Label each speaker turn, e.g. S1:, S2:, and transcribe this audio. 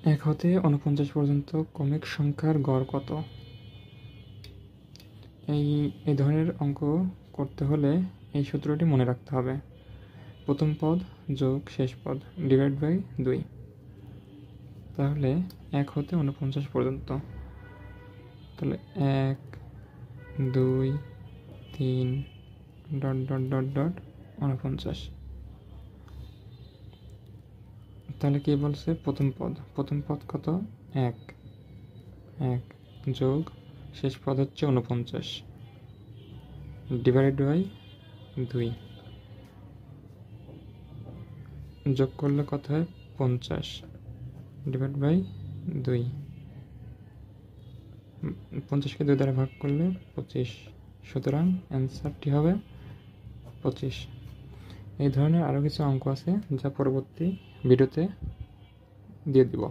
S1: 1 হতে 49 পর্যন্ত ক্রমিক সংখ্যার গড় কত? এই ধরনের অঙ্ক করতে হলে এই সূত্রটি মনে রাখতে হবে। প্রথম পদ যোগ শেষ পদ ডিভাইড বাই 2। তাহলে 1 হতে 49 পর্যন্ত, তাহলে 1 2 3 ডট ডট ডট ডট 49। তাহলে কি বলছে? প্রথম পদ কত? 1 যোগ শেষ পদ হচ্ছে 49 ডিভাইড বাই 2, যোগ করলে কত হয়? 50 ডিভাইড বাই 2। 50কে 2 দ্বারা ভাগ করলে 25, সুতরাং অ্যান্সারটি হবে 25। এই ধরনের আরও কিছু অঙ্ক আছে যা পরবর্তী ভিডিওতে দিয়ে দিব।